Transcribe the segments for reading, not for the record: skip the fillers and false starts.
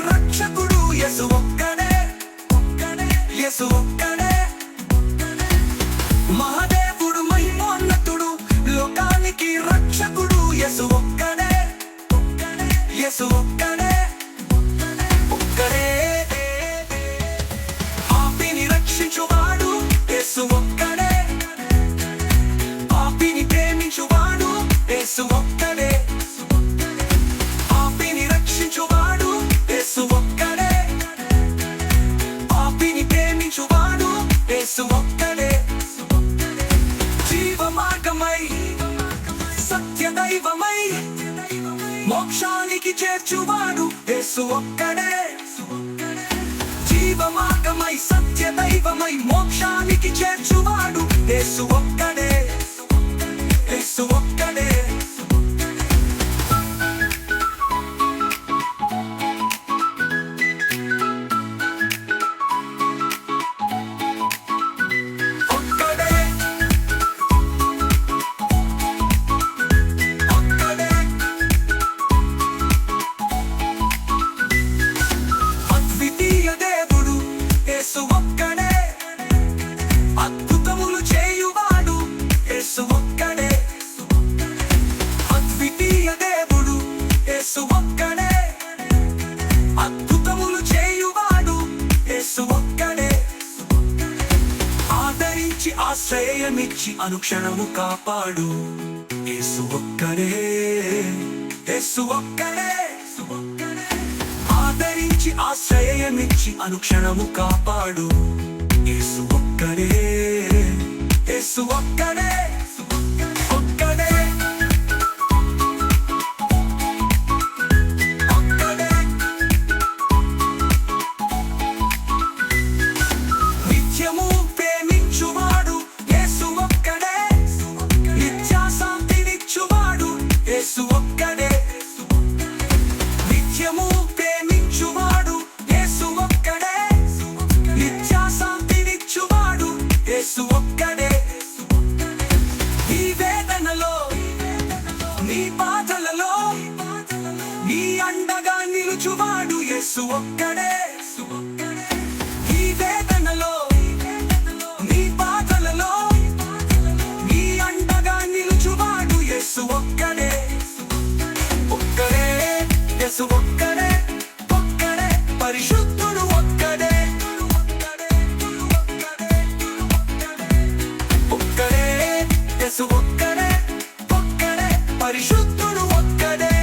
రక్షకుడు యేసు ఒక్కడే, యేసు ఒక్కడే. మహాదేవుడు మహిమోన్నతుడు, లోకానికి రక్షకుడు యేసు ఒక్కడే, యేసు ఒక్కడే, ఒక్కడే. పాపిని రక్షించువాడు యేసు ఒక్కడే, పాపిని ప్రేమించువాడు యేసు ఒక్కడే, పాపిని రక్షించువాడు యేసు ఒక్కడే, పాపిని ప్రేమించువాడు యేసు ఒక్కడే. జీవ మార్గమై సత్య దైవమై మోక్షానికి చేర్చువాడు యేసు ఒక్కడే. జీవ మార్గమై సత్య దైవమై మోక్షానికి చేర్చువాడు యేసు ఒక్కడే, యేసు ఒక్కడే. యేసు ఒక్కడే, అద్భుతములు చేయువాడు యేసు ఒక్కడే, అద్వితీయ దేవుడు యేసు ఒక్కడే, అద్భుతములు చేయువాడు యేసు ఒక్కడే. ఆదరించి ఆశ్రయమిచ్చి అనుక్షణము కాపాడు యేసు ఒక్కడే, యేసు ఒక్కడే. ఆదరించి ఆశ్రయమిచ్చి అనుక్షణము కాపాడు యేసు ఒక్కడే, యేసు ఒక్కడే, ఒక్కడే, ఒక్కడే. నిత్యము ప్రేమించువాడు యేసు ఒక్కడే, నిత్యాశాంతినిచ్చువాడు యేసు ఒక్కడే, నిత్యము ప్రేమించువాడు యేసు ఒక్కడే, నిత్యాశాంతినిచ్చువాడు యేసు ఒక్కడే. నీ వేదనలో నీ బాధలలో నీ అండగా నిలుచువాడు యేసు ఒక్కడే, నీ వేదనలో నీ బాధలలో నీ అండగా నిలుచువాడు యేసు ఒక్కడే, ఒక్కడే, యేసు ఒక్కడే, ఒక్కడే. పరిశుద్ధుడు ఒక్కడే, ఒక్కడే, యేసు ఒక్కడే, ఒక్కడే. పరిశుద్ధుడు ఒక్కడే,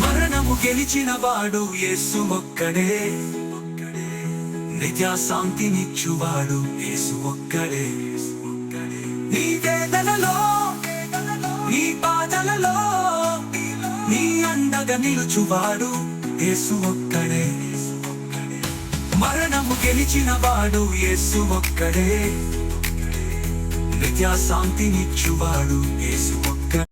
మరణము గెలిచిన వాడు యేసు ఒక్కడే, నిత్యాశాంతినిచ్చువాడు యేసు ఒక్కడే. నీ వేదనలో నీ బాధలలో నీ అండగా నిలుచువాడు యేసు ఒక్కడే, మరణము గెలిచిన వాడు యేసు ఒక్కడే, నిత్యాశాంతినిచ్చువాడు యేసు